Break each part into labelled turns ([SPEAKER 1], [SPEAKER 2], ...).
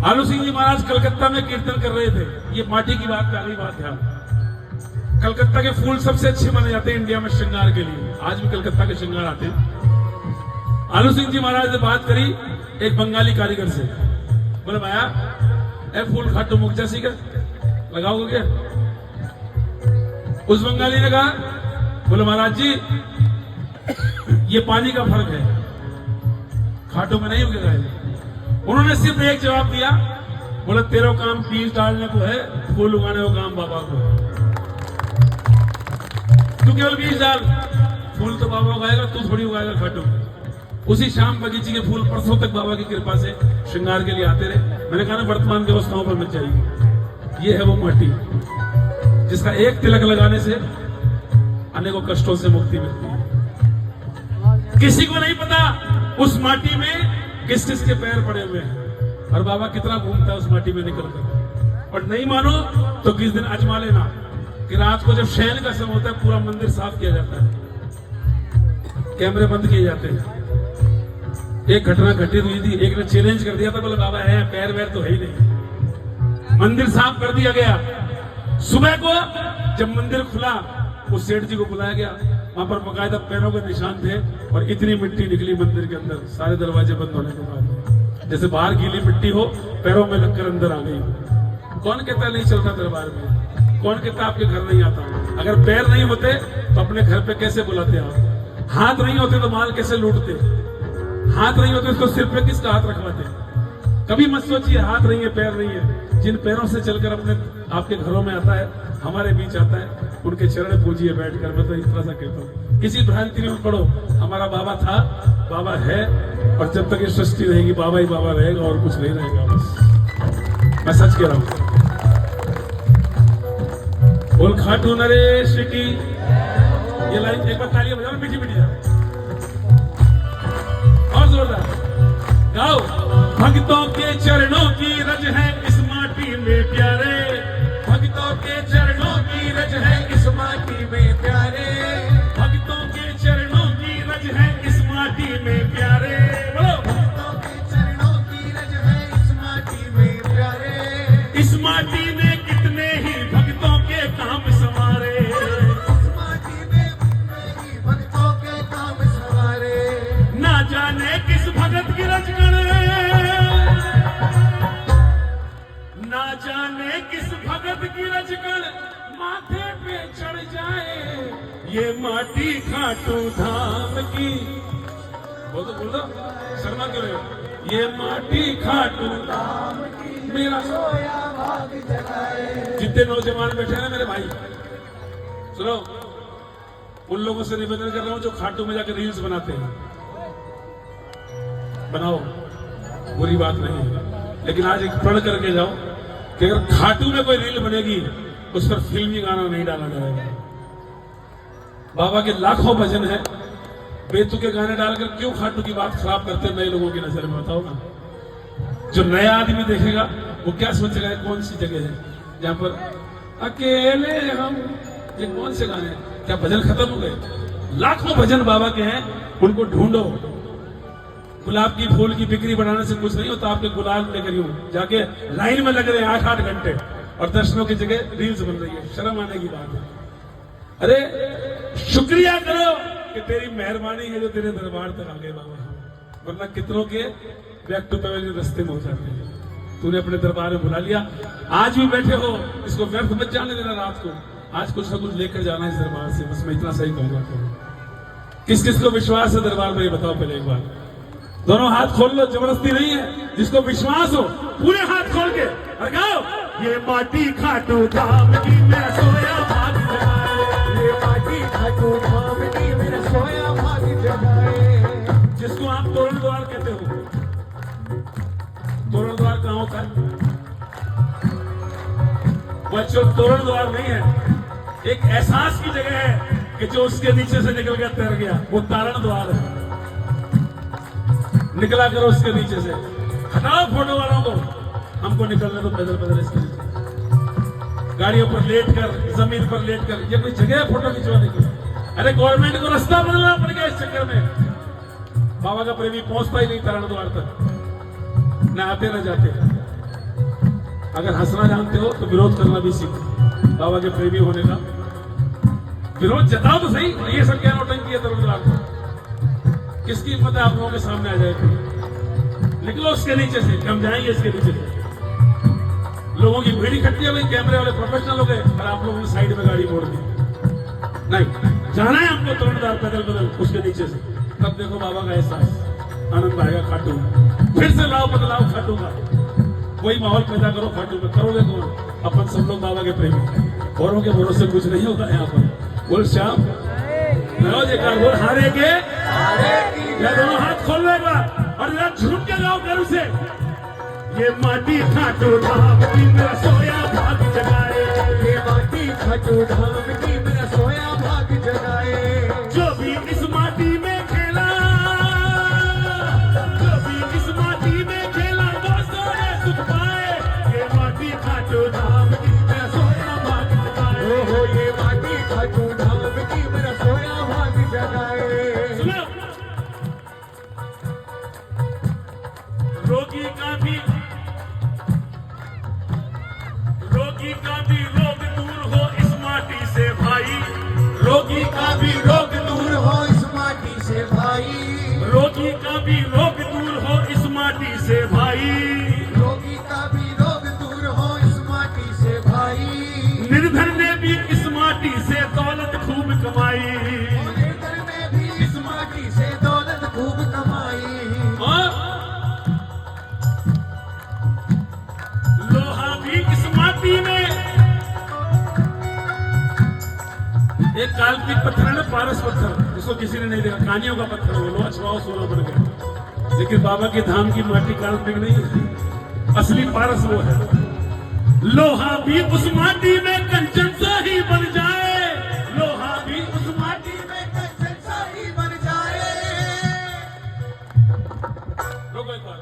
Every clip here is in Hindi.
[SPEAKER 1] आलू सिंह जी महाराज कलकत्ता में कीर्तन कर रहे थे। ये माटी की बात पे आ गई बात ध्यान। कलकत्ता के फूल सबसे अच्छे माने जाते हैं इंडिया में श्रृंगार के लिए। आज भी कलकत्ता के श्रृंगार आते हैं। आलू सिंह जी महाराज ने बात करी एक बंगाली कारीगर से। बोले भाया ए फूल खाटू मुख जैसी का लगाओगे क्या? उस बंगाली ने कहा, बोले महाराज जी ये पानी का फर्क है, खाटू में नहीं उगेगा। उन्होंने सिर्फ एक जवाब दिया, बोले तेरा काम बीज डालने को है, फूल उगाने को काम बाबा को है। तू केवल बीज डाल, फूल तो बाबा उगाएगा, तू थोड़ी उगाएगा खाटू। उसी शाम बगीचे के फूल परसों तक बाबा की कृपा से श्रृंगार के लिए आते रहे। मैंने कहा ना वर्तमान व्यवस्थाओं पर मत जाइए। ये है वो माटी जिसका एक तिलक लगाने से अनेकों कष्टों से मुक्ति मिलती है। किसी को नहीं पता उस माटी में किस किस के पैर पड़े हुए हैं और बाबा कितना घूमता है उस माटी में निकलकर। और नहीं मानो तो किस दिन आजमा लेना कि रात को जब शयन का समय होता है पूरा मंदिर साफ किया जाता है, कैमरे बंद किए जाते हैं। एक घटना घटित हुई थी, एक ने चैलेंज कर दिया था, बोले बाबा है पैर वैर तो है ही नहीं। मंदिर साफ कर दिया गया। सुबह को जब मंदिर खुला उस सेठ जी को बुलाया गया। वहां पर बकायदा पैरों के निशान थे और इतनी मिट्टी निकली मंदिर के अंदर, सारे दरवाजे बंद होने के बाद। जैसे बाहर गीली मिट्टी हो, पैरों में लगकर अंदर आ गई। कौन कहता नहीं चलता दरबार में? कौन कहता आपके घर नहीं आता? अगर पैर नहीं होते तो अपने घर पे कैसे बुलाते आप? हाथ नहीं होते तो माल कैसे लूटते? हाथ नहीं होते तो सिर पे किसका हाथ रखवाते? कभी मत सोचिए हाथ नहीं है पैर नहीं है। जिन पैरों से चलकर अपने आपके घरों में आता है, हमारे बीच आता है, उनके चरण पूजिए बैठकर। मैं तो इस तरह से कहता हूँ, किसी भ्रांति में पढ़ो। हमारा बाबा था, बाबा है, और जब तक ये सृष्टि रहेगी बाबा ही बाबा रहेगा और कुछ नहीं रहेगा। बस मैं सच कह रहा हूँ। बोल खाटू नरेश की। ये लाइन एक बार तालियां बजाओ, मीठी मीठी जाओ और जोरदार गाओ। भक्तों के चरणों की रज है इस माटी में प्यारे, भक्तों के चरणों की रज है इस माटी में प्यारे, भक्तों के चरणों की रज है इस माटी में प्यारे। बोलो भक्तों के चरणों की रज है इस माटी में प्यारे। इस माटी ने कितने ही भक्तों के काम संवारे, इस माटी ने कितने ही भक्तों के काम संवारे। ना जाने किस भगत की रजगण, ना जाने किस भगत की रजगण माथे पे चढ़ जाए, ये माटी खाटू धाम की। बोल दो शर्मा क्यों रहे हो? ये माटी खाटू धाम की मेरा सोया भाग जगाए। जितने नौजवान बैठे हैं ना मेरे भाई, सुनो, उन लोगों से निवेदन कर रहा हूं जो खाटू में जाकर रील्स बनाते हैं, बनाओ, बुरी बात नहीं है, लेकिन आज एक प्रण करके जाओ कि अगर खाटू में कोई रील बनेगी उस पर फिल्मी गाना नहीं डाला जाएगा। बाबा के लाखों भजन है, बेतुके गाने डालकर क्यों खाटू की बात खराब करते हैं नए लोगों की नजर में? बताओ ना। जो नया आदमी देखेगा वो क्या सोचेगा कौन सी जगह है जहां पर अकेले हम, ये कौन से गाने? क्या भजन खत्म हो गए? लाखों भजन बाबा के हैं, उनको ढूंढो। गुलाब की फूल की बिक्री बढ़ाने से कुछ नहीं होता। आपके गुलाब लेकर यूं जाके लाइन में लग रहे हैं 8-8 घंटे और दर्शनों की जगह रील्स बन रही है। शर्म आने की बात है। अरे शुक्रिया करो कि तेरी मेहरबानी है जो तेरे दरबार तक आ गए बाबा, वरना कितनों के बैक टू पैवेलियन रास्ते में हो जाते हैं। तूने अपने दरबार में बुला लिया, आज भी बैठे हो, इसको व्यर्थ मत जाने देना। रात को आज कुछ ना कुछ लेकर जाना है इस दरबार से, बस मैं इतना सही कहूंगा। किस किस को विश्वास है दरबार में, ये बताओ पहले एक बार। दोनों हाथ खोल लो, जबरदस्ती नहीं है। जिसको विश्वास हो पूरे हाथ खोल के और गाओ, ये माटी खाटू धाम की मेरा सोया भाग जगाए, ये माटी खाटू धाम की मेरा सोया भाग जगाए। जिसको आप तोरण द्वार कहते हो, तोरण द्वार कहाँ होता है? बच्चों तोरण द्वार नहीं है, एक एहसास की जगह है कि जो उसके नीचे से निकल गया तैर गया, वो तारण द्वार है। निकला करो उसके नीचे से, हटाओ फोटो वालों को, हमको निकलने तो पैदल पैदल इसके नीचे, गाड़ियों पर लेट कर, जमीन पर लेट कर। ये कोई जगह है फोटो खिंचवाने की? अरे गवर्नमेंट को रास्ता बदलना पड़ गया इस चक्कर में। बाबा का प्रेमी पहुंचता ही नहीं तारण द्वार तक, न आते न जाते। अगर हंसना जानते हो तो विरोध करना भी सीखो, बाबा के प्रेमी होने का विरोध जताओ तो सही। ये सब क्या नौटंकी है तरुणलाल को, किसकी हिम्मत है आप लोगों के सामने आ जाए? निकलो उसके नीचे से, हम जाएंगे इसके नीचे से। लोगों की भीड़ इकट्ठी हो गई, कैमरे वाले प्रोफेशनल हो गए और आप लोगों ने साइड में गाड़ी मोड़ दी। नहीं, जाना है हमको तरुणदार पैदल पैदल उसके नीचे से। तब देखो बाबा का एहसास, आनंद आएगा। खाटू फिर से लाओ बदलाव खाटू का, वही माहौल पैदा करो खाटू में। करोगे कौन? अपन सब लोग बाबा के प्रेमी, औरों के भरोसे कुछ नहीं होगा यहाँ पर। बोल श्याम बोल हारे के या दोनों हाथ खोल लेगा और जरा झूम के गाओ करू से। ये माटी खाटू धाम की मेरा सोया भाग जगाए,
[SPEAKER 2] ये माटी खाटू धाम की मेरा सोया भाग जगाए।
[SPEAKER 1] जो भी इस माटी में खेला, जो भी इस माटी में खेला वो सोए सुख पाए। ये माटी खाटू धाम की मेरा सोया भाग जगाए।
[SPEAKER 2] हो ये माटी खाटू धाम की मेरा सोया भाग जगाए।
[SPEAKER 1] सुनो, रोगी का भी रोग दूर हो इस माटी से भाई, रोगी का भी रोग
[SPEAKER 2] दूर हो इस माटी से भाई,
[SPEAKER 1] रोगी का भी रोग दूर हो इस माटी से भाई,
[SPEAKER 2] रोगी का भी रोग दूर हो इस माटी से भाई।
[SPEAKER 1] निर्धन ने भी इस माटी से दौलत खूब कमाई,
[SPEAKER 2] निर्धन ने भी इस माटी से दौलत खूब कमाई।
[SPEAKER 1] लोहा भी इस माटी में, एक काल्पनिक पत्थर है ना, पारस पत्थर, जिसको किसी ने नहीं देखा, कहानियों का पत्थर है, लोहा छुआओ सोना बन गया। लेकिन बाबा के धाम की माटी काल्पनिक नहीं है, असली पारस वो है। लोहा भी उस माटी में कंचन सा ही बन जाए, लोहा भी उस माटी में
[SPEAKER 2] कंचन सा ही बन जाए।
[SPEAKER 1] रुको एक बार,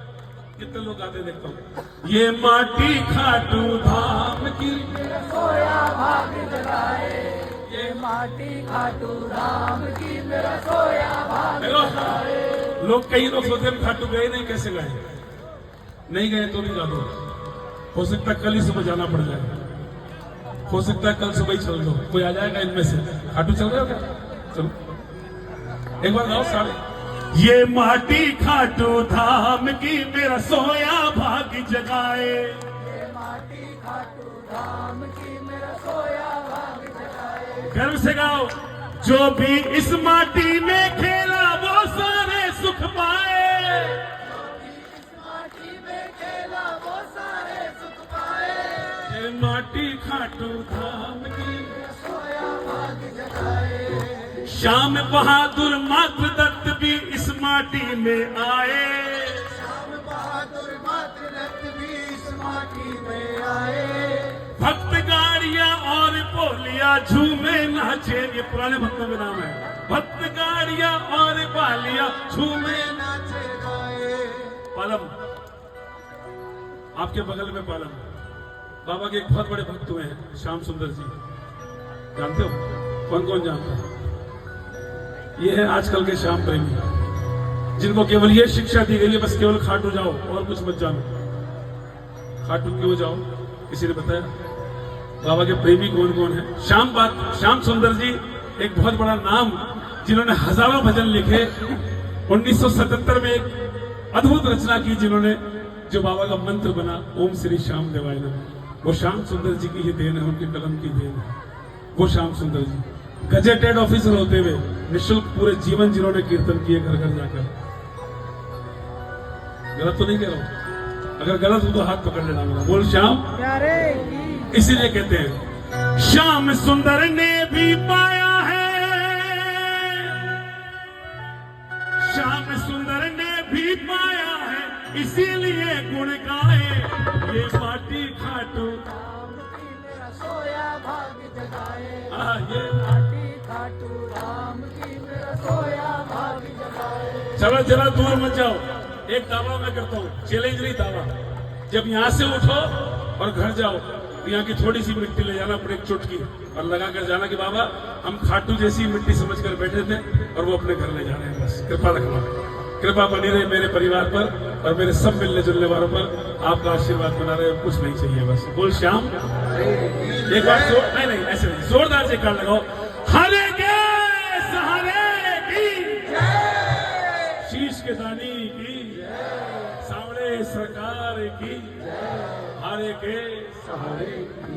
[SPEAKER 1] कितने लोग आते देखता हूँ। ये माटी खाटू धाम की
[SPEAKER 3] सोया भाग जगाए, ये माटी खाटू धाम की मेरा सोया भाग जगाए।
[SPEAKER 1] लोग कई लोग सोचते हैं खाटू गए नहीं, कैसे गए? नहीं गए तो भी गा दो, हो सकता है कल ही सुबह जाना पड़ जाए, हो सकता है कल सुबह ही चल दो, कोई आ जाएगा इनमें से। खाटू चल रहे हो क्या? चलो एक बार गाओ सारे। ये माटी खाटू धाम की मेरा सोया भाग जगाए,
[SPEAKER 3] ये माटी खाटू धाम की मेरा सोया भाग जगाए।
[SPEAKER 1] गर्व से गाओ। जो भी इस माटी में खेला वो सारे सुख पाए,
[SPEAKER 3] इस माटी में खेला वो सारे सुख पाए।
[SPEAKER 1] ये माटी खाटू धाम की
[SPEAKER 3] सोया भाग जगाए।
[SPEAKER 1] श्याम बहादुर मात्र दत्त भी इस माटी में आए,
[SPEAKER 2] श्याम बहादुर मात्र दत्त भी इस माटी में आए।
[SPEAKER 1] भक्त गाड़िया और बोलिया झूमे नाचे, ये पुराने भक्तों के नाम है। भक्त गाड़िया और बालिया झूमे
[SPEAKER 2] नाचे गाए।
[SPEAKER 1] पालम, आपके बगल में पालम, बाबा के एक बहुत बड़े भक्त हुए हैं श्याम सुंदर जी, जानते हो? कौन कौन जानता है? ये है आजकल के श्याम प्रेमी, जिनको केवल ये शिक्षा दी गई है बस केवल खाटू जाओ और कुछ मत जानो। खाटू क्यों जाओ? किसी ने बताया? बाबा के प्रेमी कौन कौन है? श्याम सुंदर जी एक बहुत बड़ा नाम, जिन्होंने हजारों भजन लिखे। 1977 में एक अद्भुत रचना की जिन्होंने, जो बाबा का मंत्र बना, ओम श्री श्याम देवाय नमः। वो श्याम सुंदर जी की ही देन है, उनके कलम की देन है वो श्याम सुंदर जी। गजेटेड ऑफिसर होते हुए निःशुल्क पूरे जीवन जिन्होंने कीर्तन किए घर घर जाकर। गलत तो नहीं कह रहा हूं, अगर गलत हो तो हाथ पकड़ लेना मेरा। बोल श्याम
[SPEAKER 3] प्यारे।
[SPEAKER 1] इसीलिए कहते हैं श्याम सुंदर ने भी पाया है, श्याम सुंदर ने भी पाया है, इसीलिए गुण गाए। ये माटी खाटू
[SPEAKER 3] धाम की मेरा सोया भाग जगाए,
[SPEAKER 1] ये
[SPEAKER 3] माटी खाटू धाम की मेरा सोया भाग जगाए।
[SPEAKER 1] चलो जरा दूर मत जाओ, एक दावा मैं करता हूँ, चैलेंज नहीं दावा। जब यहाँ से उठो और घर जाओ, यहाँ की थोड़ी सी मिट्टी ले जाना अपने एक चुटकी और लगा कर जाना कि बाबा हम खाटू जैसी मिट्टी समझकर बैठे थे और वो अपने घर ले जा रहे हैं, बस कृपा रखना। कृपा बनी रहे मेरे परिवार पर और मेरे सब मिलने जुलने वालों पर। आपका आशीर्वाद बना रहे, कुछ नहीं चाहिए बस। बोल श्याम एक बार नहीं ऐसे नहीं, जोरदार से कर लगाओ। हरे के सहारे की, शीश के दानी की, सावड़े सरकार की, हरे के सहारे की।